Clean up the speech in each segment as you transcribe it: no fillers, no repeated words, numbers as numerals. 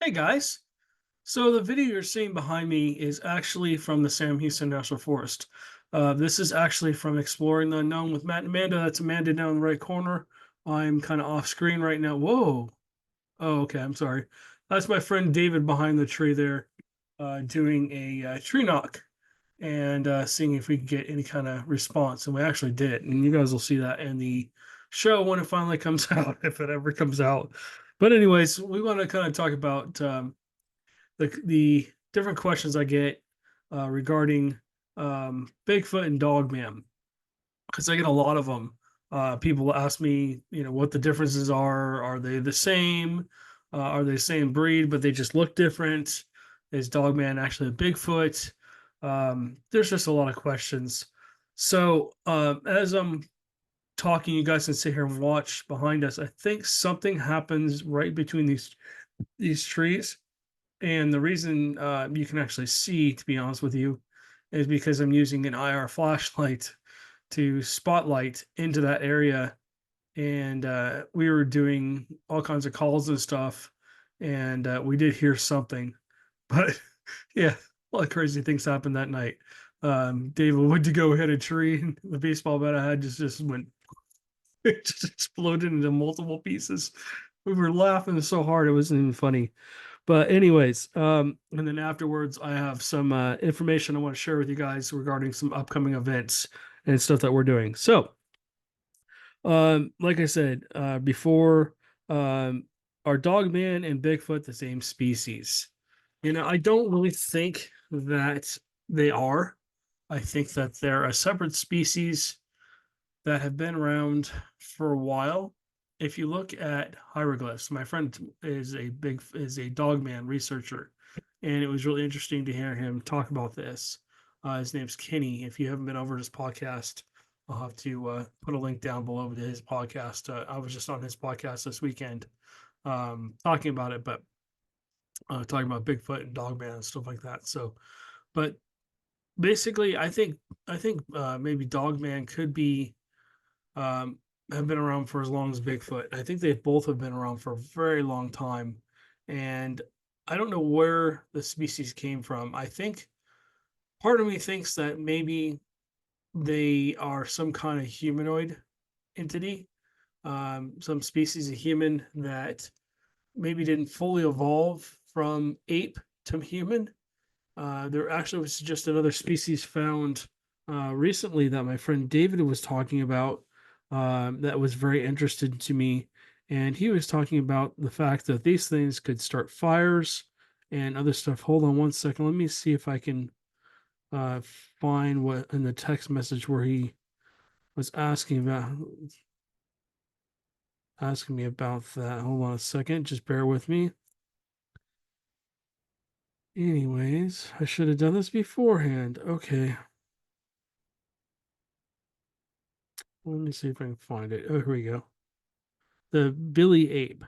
Hey guys. So the video you're seeing behind me is actually from the Sam Houston National Forest. This is actually from Exploring the Unknown with Matt and Amanda. That's Amanda down in the right corner. I'm kind of off screen right now. Whoa. Oh, okay. I'm sorry. That's my friend David behind the tree there, doing a tree knock and seeing if we could get any kind of response. And we actually did. And you guys will see that in the show when it finally comes out, if it ever comes out. But anyways, we want to kind of talk about the different questions I get regarding Bigfoot and Dogman because I get a lot of them. People ask me, what the differences are. Are they the same? Are they the same breed, but they just look different? Is Dogman actually a Bigfoot? There's just a lot of questions. So as I'm talking, you guys can sit here and watch behind us. I think something happens right between these trees, and the reason you can actually see, to be honest with you, is because I'm using an IR flashlight to spotlight into that area. And we were doing all kinds of calls and stuff. And we did hear something. But yeah, a lot of crazy things happened that night. David went to go hit a tree, and the baseball bat I had just went, it just exploded into multiple pieces. We were laughing so hard, it wasn't even funny. But anyways, and then afterwards, I have some information I want to share with you guys regarding some upcoming events and stuff that we're doing. So, like I said before, are Dogman and Bigfoot the same species? I don't really think that they are. I think that they're a separate species that have been around for a while. If you look at hieroglyphs, my friend is a dogman researcher, and it was really interesting to hear him talk about this. His name's Kenny. If you haven't been over his podcast, I'll have to put a link down below to his podcast. I was just on his podcast this weekend, talking about it, but talking about Bigfoot and Dogman and stuff like that. So, but basically, I think maybe Dogman could be um, have been around for as long as Bigfoot. I think they both have been around for a very long time, and I don't know where the species came from. I think part of me thinks that maybe they are some kind of humanoid entity, some species of human that maybe didn't fully evolve from ape to human. There actually was just another species found recently that my friend David was talking about that was very interesting to me. And he was talking about the fact that these things could start fires and other stuff. Hold on one second. Let me see if I can uh, find what in the text message where he was asking me about that. Hold on a second. Just bear with me. Anyways, I should have done this beforehand. Okay. Let me see if I can find it. Oh, here we go. The Billy Ape.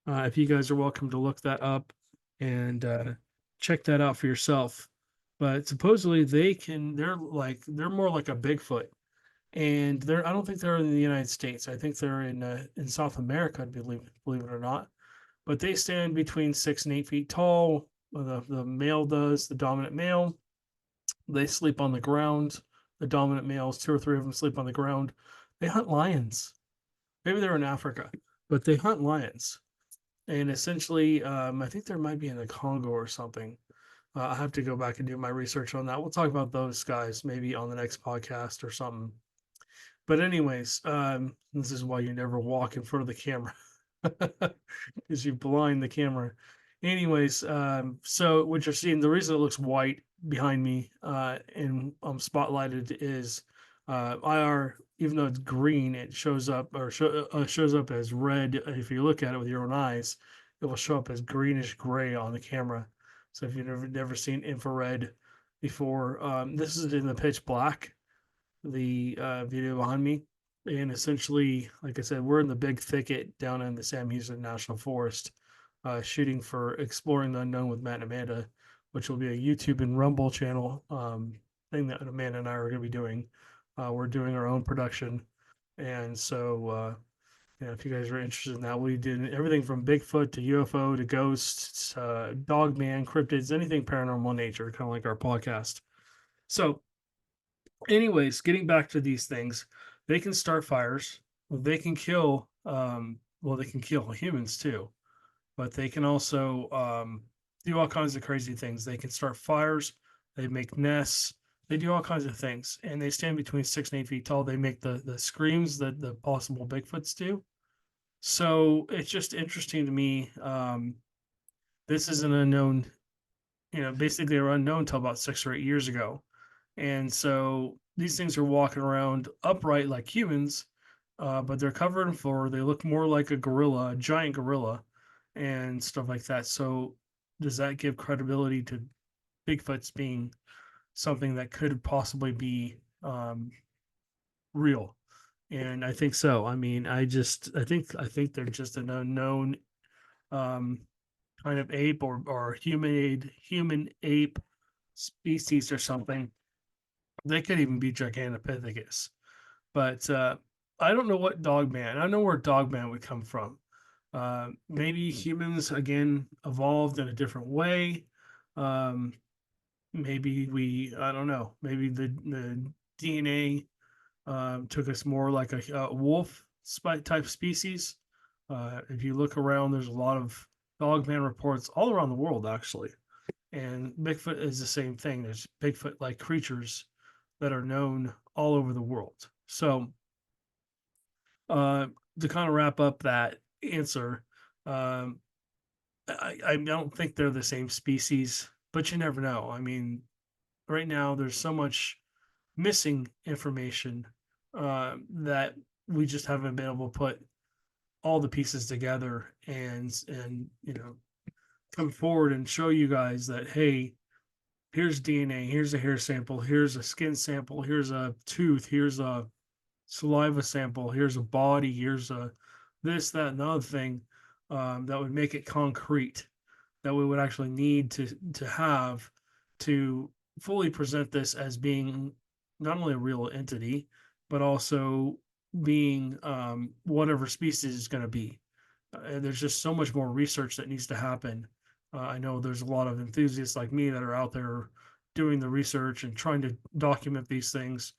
If you guys are welcome to look that up and check that out for yourself. But supposedly they're more like a Bigfoot, and I don't think they're in the United States. I think they're in South America, believe it or not. But they stand between 6 and 8 feet tall. The male does, the dominant male. They sleep on the ground. The dominant males, two or three of them, sleep on the ground. They hunt lions. Maybe they're in Africa, but they hunt lions. And essentially, I think there might be in the Congo or something. I have to go back and do my research on that. We'll talk about those guys maybe on the next podcast or something. But anyways, this is why you never walk in front of the camera because you blind the camera. Anyways, so what you're seeing, the reason it looks white behind me and spotlighted is IR. Even though it's green, it shows up as red. If you look at it with your own eyes, it will show up as greenish gray on the camera. So if you've never seen infrared before, this is in the pitch black, the video behind me. And essentially, like I said, we're in the big thicket down in the Sam Houston National Forest, shooting for Exploring the Unknown with Matt and Amanda, which will be a YouTube and Rumble channel thing that Amanda and I are going to be doing. We're doing our own production. And so, if you guys are interested in that, we did everything from Bigfoot to UFO to ghosts, Dogman, cryptids, anything paranormal nature, kind of like our podcast. So, anyways, getting back to these things, they can start fires. They can kill. Well, they can kill humans too, but they can also do all kinds of crazy things. They can start fires. They make nests. They do all kinds of things, and they stand between 6 and 8 feet tall. They make the screams that the possible Bigfoots do. So it's just interesting to me. This is an unknown, basically they were unknown until about 6 or 8 years ago. And so these things are walking around upright like humans, but they're covered in fur. They look more like a gorilla, a giant gorilla, and stuff like that. So does that give credibility to Bigfoots being something that could possibly be real? And I think so. I mean, I think they're just an unknown um, kind of ape or human ape species or something. They could even be Gigantopithecus. But I don't know what Dogman. I don't know where Dogman would come from. Maybe humans again evolved in a different way. Um, maybe I don't know. Maybe the DNA took us more like a wolf type species. If you look around, there's a lot of Dogman reports all around the world, actually. And Bigfoot is the same thing. There's Bigfoot like creatures that are known all over the world. So, uh, to kind of wrap up that answer, um, I don't think they're the same species, but you never know. I mean, right now there's so much missing information that we just haven't been able to put all the pieces together and come forward and show you guys that, hey, here's DNA, here's a hair sample, here's a skin sample, here's a tooth, here's a saliva sample, here's a body, here's a this, that, and the other thing, that would make it concrete, that we would actually need to have to fully present this as being not only a real entity, but also being whatever species is going to be. There's just so much more research that needs to happen. I know there's a lot of enthusiasts like me that are out there doing the research and trying to document these things,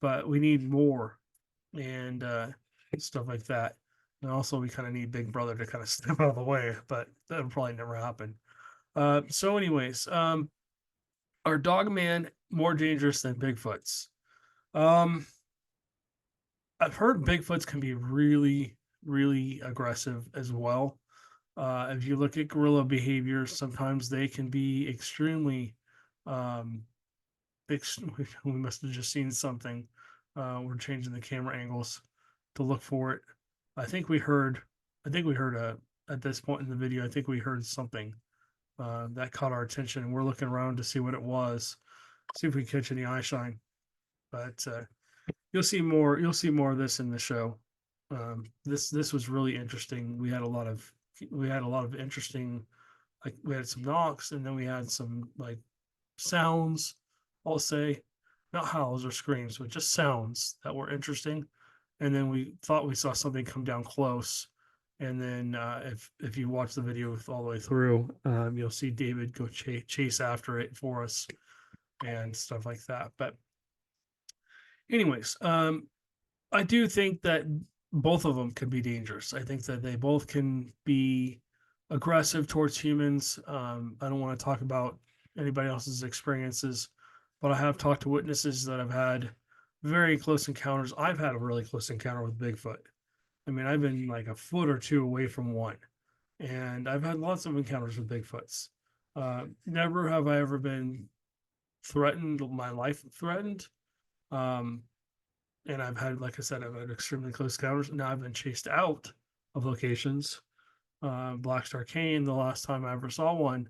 but we need more and stuff like that. And also, we kind of need Big Brother to kind of step out of the way, but that'll probably never happen. Anyways, are Dogman more dangerous than Bigfoots? Um, I've heard Bigfoots can be really, really aggressive as well. If you look at gorilla behavior, sometimes they can be extremely. Um, we must have just seen something. We're changing the camera angles to look for it. I think we heard. I think we heard at this point in the video. I think we heard something that caught our attention, and we're looking around to see what it was. See if we catch any eye shine. But you'll see more. You'll see more of this in the show. This was really interesting. We had a lot of interesting, like we had some knocks, and then we had some like sounds. I'll say, not howls or screams, but just sounds that were interesting. And then we thought we saw something come down close. And then if you watch the video all the way through, you'll see David go chase after it for us and stuff like that. But anyways, I do think that both of them can be dangerous. I think that they both can be aggressive towards humans. I don't want to talk about anybody else's experiences, but I have talked to witnesses that have had very close encounters. I've had a really close encounter with Bigfoot. I mean, I've been like a foot or two away from one, and I've had lots of encounters with Bigfoots. Never have I ever been threatened, my life threatened. Um, and I've had, like I said, I've had extremely close encounters. Now I've been chased out of locations. Black Star Cane, the last time I ever saw one,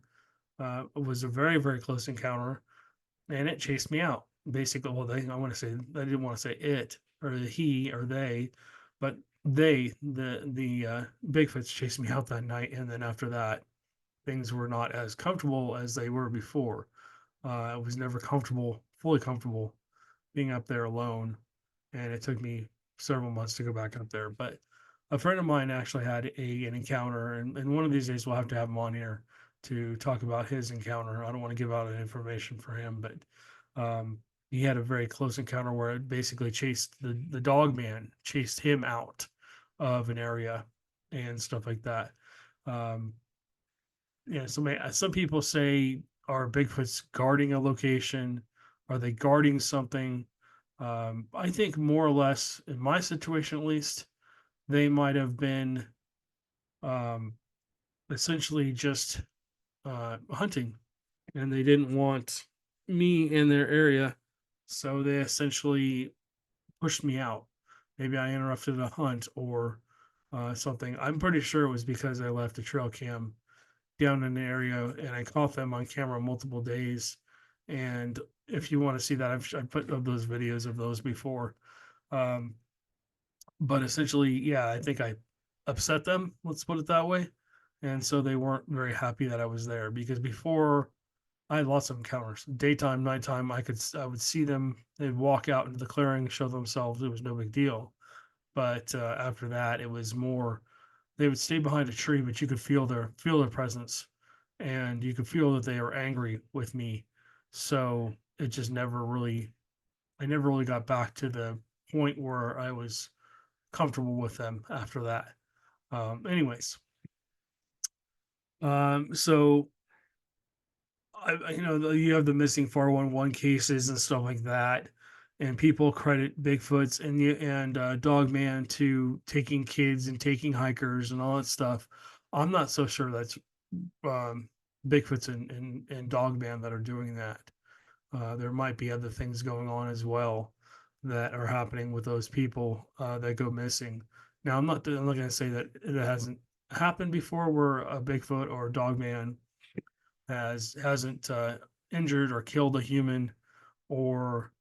was a very, very close encounter, and it chased me out. Basically, well, I want to say, I didn't want to say it or the he or they, but the Bigfoots chased me out that night, and then after that, things were not as comfortable as they were before. I was never comfortable, fully comfortable, being up there alone, and it took me several months to go back up there. But a friend of mine actually had an encounter, and one of these days we'll have to have him on here to talk about his encounter. I don't want to give out any information for him, but um, he had a very close encounter where it basically chased the dog man chased him out of an area and stuff like that. Um, yeah, some people say, are Bigfoots guarding a location? Are they guarding something? I think more or less, in my situation at least, they might have been um, essentially just hunting, and they didn't want me in their area, so they essentially pushed me out. Maybe I interrupted a hunt or something. I'm pretty sure it was because I left a trail cam down in the area and I caught them on camera multiple days. And if you want to see that, I've put up those videos of those before. Um, but essentially, yeah, I think I upset them. Let's put it that way. And so they weren't very happy that I was there because before I had lots of encounters, daytime, nighttime. I would see them. They'd walk out into the clearing, show themselves. It was no big deal. But after that, it was more. They would stay behind a tree, but you could feel their presence, and you could feel that they were angry with me. So it just never really. I never really got back to the point where I was comfortable with them after that. Anyways, so you have the missing 411 cases and stuff like that, and people credit Bigfoots and Dogman to taking kids and taking hikers and all that stuff. I'm not so sure that's um, Bigfoots and Dogman that are doing that. There might be other things going on as well that are happening with those people that go missing. Now, I'm not going to say that it hasn't happened before, where a Bigfoot or a Dogman hasn't injured or killed a human or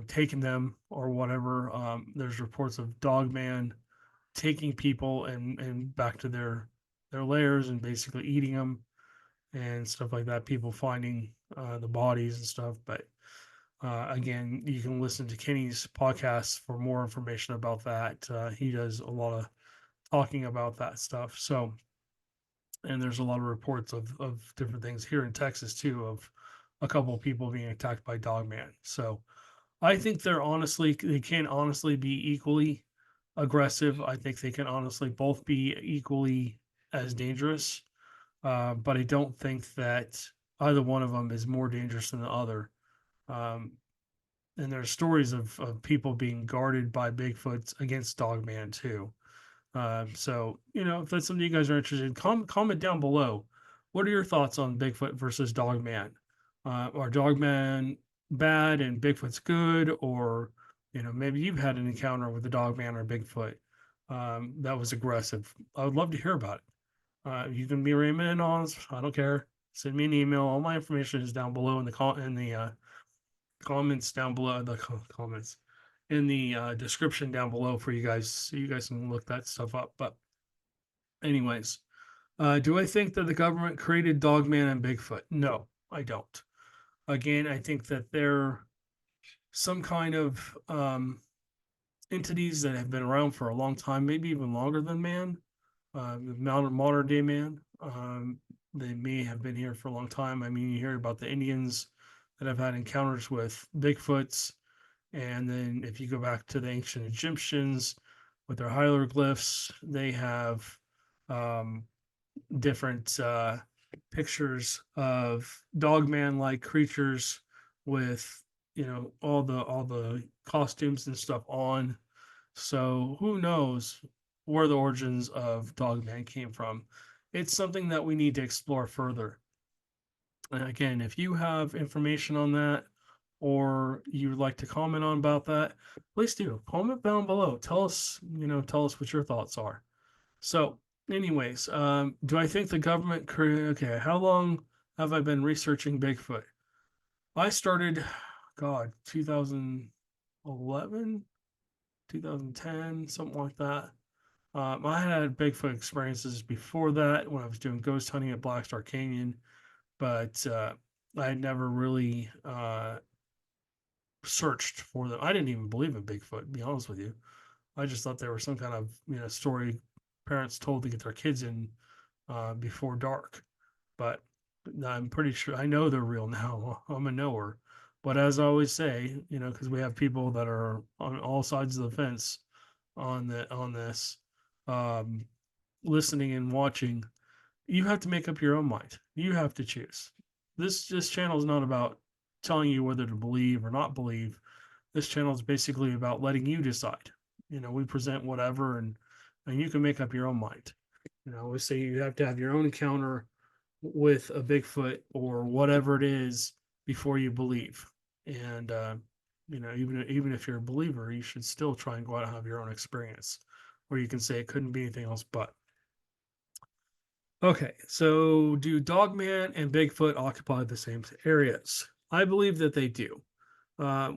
taken them or whatever. There's reports of Dogman taking people and back to their lairs and basically eating them and stuff like that. People finding the bodies and stuff. But again, you can listen to Kenny's podcast for more information about that. He does a lot of talking about that stuff. So, and there's a lot of reports of different things here in Texas too, of a couple of people being attacked by Dogman. So I think they can honestly be equally aggressive. I think they can honestly both be equally as dangerous. But I don't think that either one of them is more dangerous than the other. Um, and there's stories of people being guarded by Bigfoots against Dogman too. So, if that's something you guys are interested in, comment down below. What are your thoughts on Bigfoot versus Dogman? Are Dogman bad and Bigfoot's good? Or, maybe you've had an encounter with a Dogman or Bigfoot that was aggressive. I would love to hear about it. You can be Raymond Anons. I don't care. Send me an email. All my information is down below in the comments down below, the comments in the description down below for you guys, so you guys can look that stuff up. But anyways, do I think that the government created Dogman and Bigfoot? No, I don't. Again, I think that they're some kind of entities that have been around for a long time, maybe even longer than man, modern day man. They may have been here for a long time. I mean, you hear about the Indians that have had encounters with Bigfoots. And then if you go back to the ancient Egyptians with their hieroglyphs, they have um, different pictures of dogman-like creatures with all the costumes and stuff on. So who knows where the origins of Dogman came from? It's something that we need to explore further. And again, if you have information on that or you would like to comment on about that, please do comment down below. Tell us what your thoughts are. So, anyways, do I think the government okay, how long have I been researching Bigfoot? I started, God, 2011, 2010, something like that. I had Bigfoot experiences before that when I was doing ghost hunting at Black Star Canyon, but I had never really searched for them. I didn't even believe in Bigfoot, to be honest with you. I just thought they were some kind of story parents told to get their kids in before dark. But I'm pretty sure I know they're real now. I'm a knower. But as I always say, because we have people that are on all sides of the fence on this, um, listening and watching, you have to make up your own mind. You have to choose. This channel is not about telling you whether to believe or not believe. This channel is basically about letting you decide. We present whatever, and you can make up your own mind. We say you have to have your own encounter with a Bigfoot or whatever it is before you believe. And even if you're a believer, you should still try and go out and have your own experience, where you can say it couldn't be anything else but. Okay, so do Dogman and Bigfoot occupy the same areas? I believe that they do. Uh,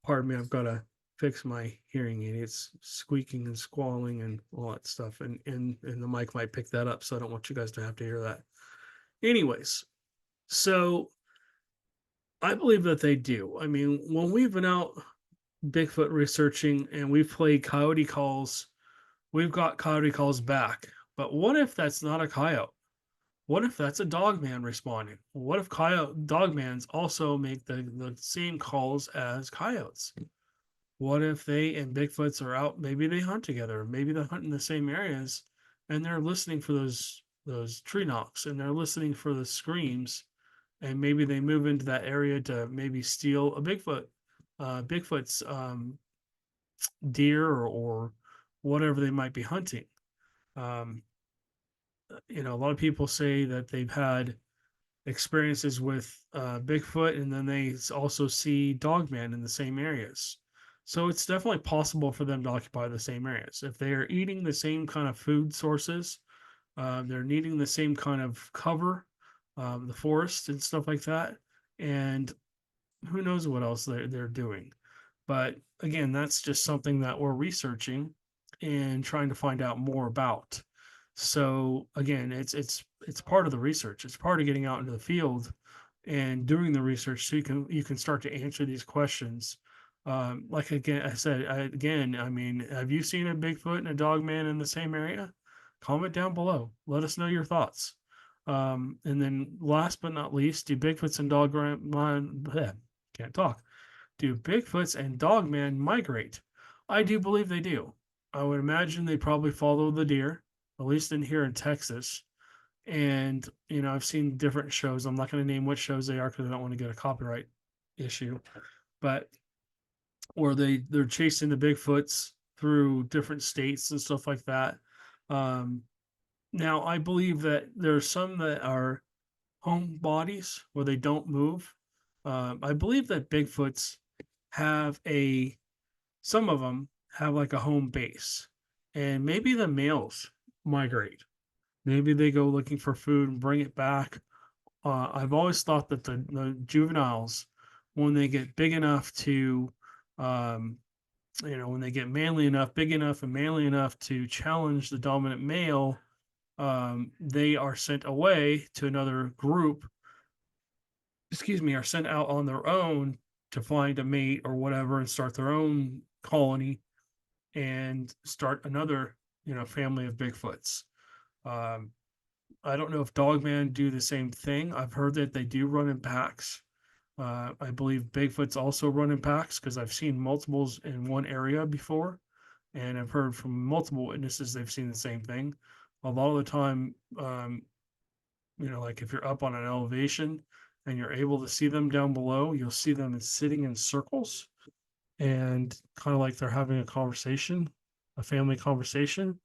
Pardon me, I've got to fix my hearing aid. It's squeaking and squalling and all that stuff, and the mic might pick that up, so I don't want you guys to have to hear that. Anyways, so I believe that they do. I mean, when we've been out Bigfoot researching and we've played coyote calls, we've got coyote calls back. But what if that's not a coyote? What if that's a dogman responding? What if coyote dogmans also make the same calls as coyotes? What if they and Bigfoots are out? Maybe they hunt together. Maybe they hunt in the same areas, and they're listening for those tree knocks, and they're listening for the screams, and maybe they move into that area to maybe steal a Bigfoot's deer or whatever they might be hunting. Um, a lot of people say that they've had experiences with Bigfoot, and then they also see Dogman in the same areas. So it's definitely possible for them to occupy the same areas. If they are eating the same kind of food sources, they're needing the same kind of cover, the forest and stuff like that. And who knows what else they're doing. But again, that's just something that we're researching and trying to find out more about. So again, it's part of the research. It's part of getting out into the field and doing the research so you can start to answer these questions. Like again, I mean, have you seen a Bigfoot and a Dogman in the same area? Comment down below. Let us know your thoughts. And then last but not least, do Bigfoots and Dogman can't talk. Do Bigfoots and Dogman migrate? I do believe they do. I would imagine they probably follow the deer, at least in here in Texas. And I've seen different shows. I'm not going to name what shows they are because I don't want to get a copyright issue. But or they're chasing the Bigfoots through different states and stuff like that. Um, Now I believe that there are some that are home bodies where they don't move. I believe that Bigfoots have some of them have like a home base, and maybe the males migrate. Maybe they go looking for food and bring it back. I've always thought that the juveniles, when they get big enough to, um, when they get manly enough, big enough, and manly enough to challenge the dominant male, they are sent away to another group. Excuse me, are sent out on their own to find a mate or whatever and start their own colony and start another family of Bigfoots. Um, I don't know if Dogman do the same thing. I've heard that they do run in packs. I believe Bigfoots also run in packs because I've seen multiples in one area before, and I've heard from multiple witnesses they've seen the same thing. A lot of the time, like if you're up on an elevation and you're able to see them down below, you'll see them sitting in circles and kind of like they're having a conversation, a family conversation.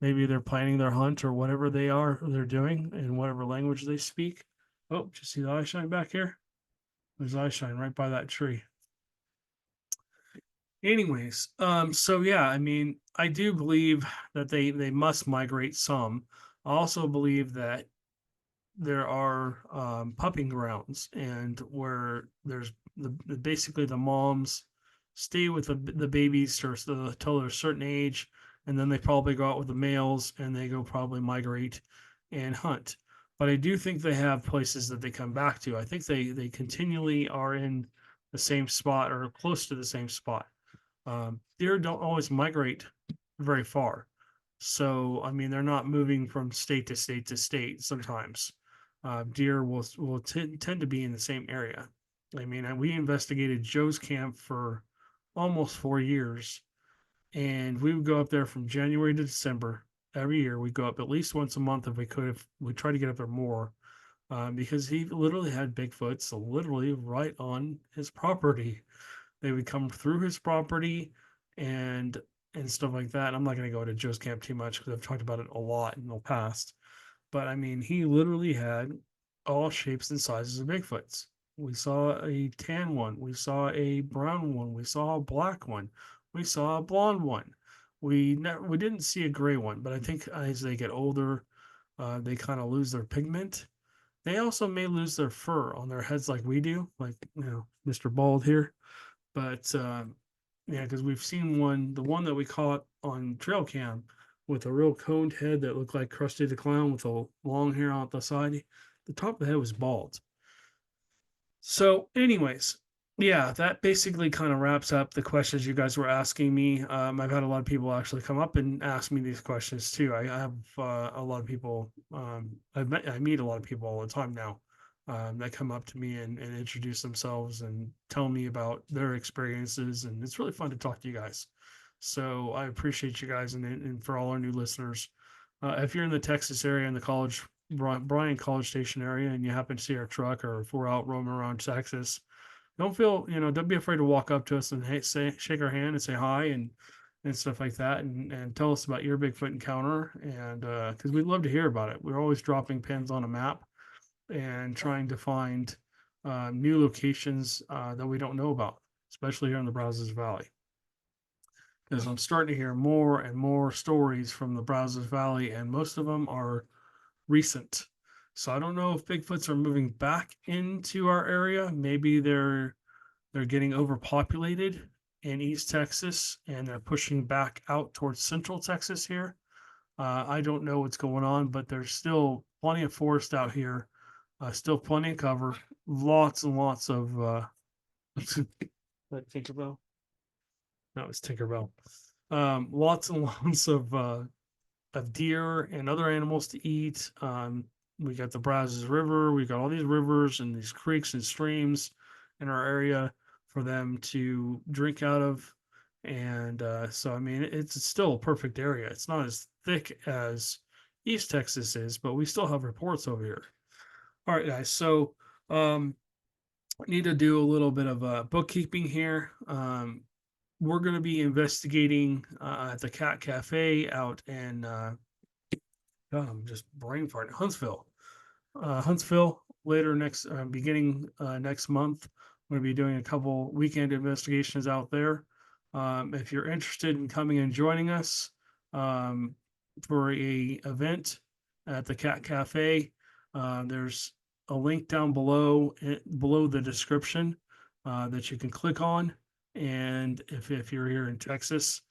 Maybe they're planning their hunt or whatever they're doing in whatever language they speak. Oh, did you see the eye shine back here? There's eye shine right by that tree. Anyways, so yeah, I mean, I do believe that they must migrate some. I also believe that there are pupping grounds and where there's basically the moms stay with the babies till they're a certain age, and then they probably go out with the males and they go probably migrate and hunt. But I do think they have places that they come back to. I think they continually are in the same spot or close to the same spot. Deer don't always migrate very far. So, I mean, they're not moving from state to state to state sometimes. Deer will tend to be in the same area. I mean, we investigated Joe's camp for almost 4 years, and we would go up there from January to December every year. We'd go up at least once a month if we could. If we try to get up there more, because he literally had Bigfoots literally right on his property. They would come through his property and stuff like that. I'm not going to go into Joe's camp too much because I've talked about it a lot in the past. But I mean, he literally had all shapes and sizes of Bigfoots. We saw a tan one, we saw a brown one, we saw a black one, we saw a blonde one. We didn't see a gray one, but I think as they get older, they kind of lose their pigment. They also may lose their fur on their heads like we do, like Mr. Bald here. But yeah, because we've seen one, the one that we caught on trail cam with a real coned head that looked like Krusty the Clown with a long hair on the side. The top of the head was bald. So, anyways, yeah, that basically kind of wraps up the questions you guys were asking me. I've had a lot of people actually come up and ask me these questions too. I have a lot of people. I meet a lot of people all the time now that come up to me and introduce themselves and tell me about their experiences, and it's really fun to talk to you guys. So I appreciate you guys, and for all our new listeners, if you're in the Texas area in the Bryan College Station area, and you happen to see our truck, or if we're out roaming around Texas, don't be afraid to walk up to us and shake our hand and say hi and stuff like that, and tell us about your Bigfoot encounter, and because we'd love to hear about it. We're always dropping pins on a map and trying to find new locations that we don't know about, especially here in the Brazos Valley. Because I'm starting to hear more and more stories from the Brazos Valley, and most of them are recent. So I don't know if Bigfoots are moving back into our area. Maybe they're getting overpopulated in East Texas and they're pushing back out towards Central Texas here. I don't know what's going on, but there's still plenty of forest out here, still plenty of cover, lots and lots of Tinkerbell. No, it's Tinkerbell. Lots and lots of deer and other animals to eat. We got the Brazos River. We got all these rivers and these creeks and streams in our area for them to drink out of. And so, I mean, it's still a perfect area. It's not as thick as East Texas is, but we still have reports over here. All right, guys. So, I need to do a little bit of bookkeeping here. We're going to be investigating at the Cat Cafe out in God, I'm just brain farting. Huntsville later next beginning next month. I'm going to be doing a couple weekend investigations out there. If you're interested in coming and joining us for a event at the Cat Cafe, there's a link down below the description that you can click on. And if you're here in Texas,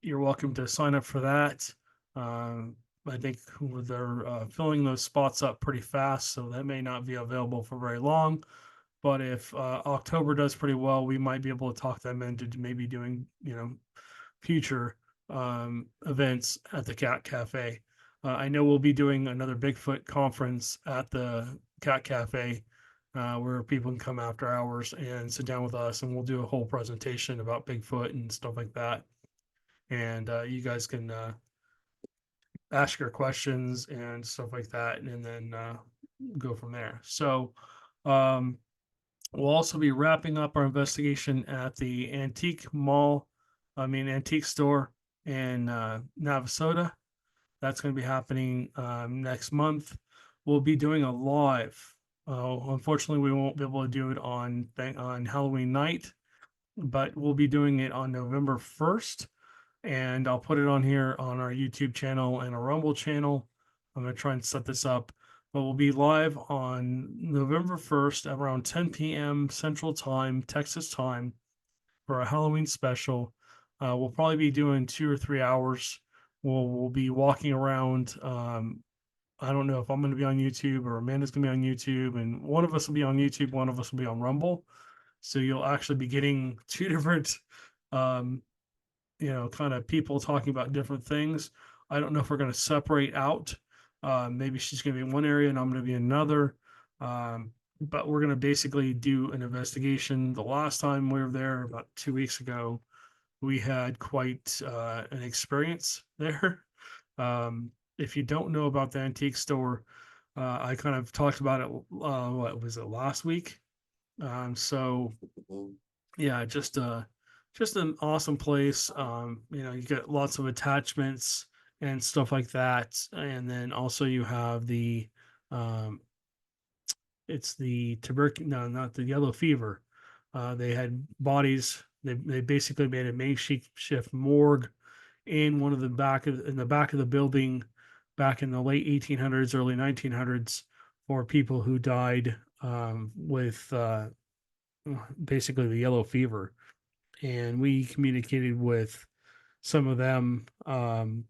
you're welcome to sign up for that. I think they're filling those spots up pretty fast, so that may not be available for very long. But if October does pretty well, we might be able to talk them into maybe doing future events at the Cat Cafe. I know we'll be doing another Bigfoot conference at the Cat Cafe where people can come after hours and sit down with us, and we'll do a whole presentation about Bigfoot and stuff like that. And you guys can ask your questions and stuff like that, and then go from there. So um, we'll also be wrapping up our investigation at the antique store in Navasota. That's going to be happening next month. We'll be doing a live. Unfortunately, we won't be able to do it on Halloween night, but we'll be doing it on November 1st. And I'll put it on here on our YouTube channel and a Rumble channel. I'm going to try and set this up, but we'll be live on November 1st at around 10 p.m. Central Time, Texas time, for a Halloween special. We'll probably be doing 2 or 3 hours. We'll be walking around. I don't know if I'm going to be on YouTube or Amanda's going to be on YouTube, and one of us will be on YouTube, one of us will be on Rumble. So you'll actually be getting two different kind of people talking about different things. I don't know if we're going to separate out. Maybe she's going to be in one area and I'm going to be in another. But we're going to basically do an investigation. The last time we were there, about 2 weeks ago, we had quite an experience there. If you don't know about the antique store, I kind of talked about it. What was it, last week? So yeah, just an awesome place. You get lots of attachments and stuff like that, and then also you have the um, it's the tuberculosis, no, not the yellow fever. They had bodies. They basically made a makeshift morgue in one of the in the back of the building back in the late 1800s, early 1900s for people who died with basically the yellow fever. And we communicated with some of them, some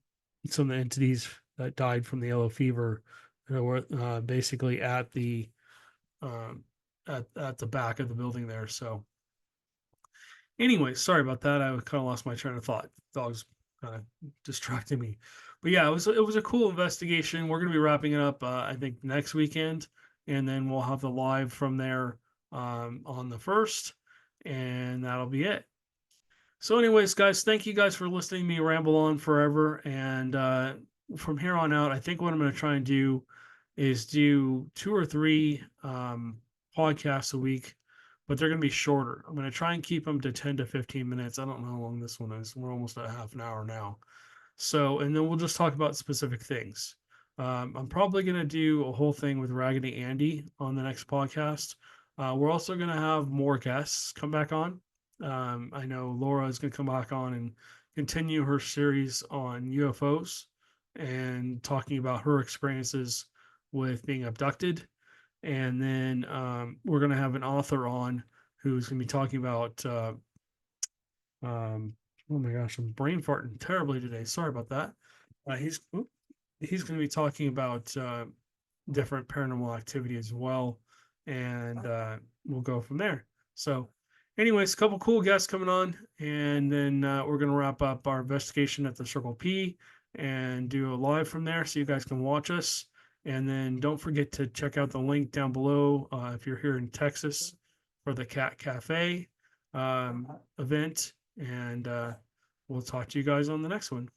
of the entities that died from the yellow fever that were basically um, at the back of the building there. So anyway, sorry about that. I kind of lost my train of thought. Dogs kind of distracted me. But yeah, it was a cool investigation. We're gonna be wrapping it up, I think, next weekend, and then we'll have the live from there on the first, and that'll be it. So, anyways, guys, thank you guys for listening to me ramble on forever. And from here on out, I think what I'm going to try and do is do 2 or 3 podcasts a week, but they're going to be shorter. I'm going to try and keep them to 10 to 15 minutes. I don't know how long this one is. We're almost at half an hour now. So, and then we'll just talk about specific things. I'm probably going to do a whole thing with Raggedy Andy on the next podcast. We're also going to have more guests come back on. I know Laura is going to come back on and continue her series on UFOs and talking about her experiences with being abducted. And then we're going to have an author on who's going to be talking about um, oh my gosh, I'm brain farting terribly today. Sorry about that. He's going to be talking about different paranormal activity as well, and we'll go from there. So, anyways, a couple cool guests coming on, and then we're going to wrap up our investigation at the Circle P and do a live from there, so you guys can watch us. And then don't forget to check out the link down below if you're here in Texas for the Cat Cafe event. And we'll talk to you guys on the next one.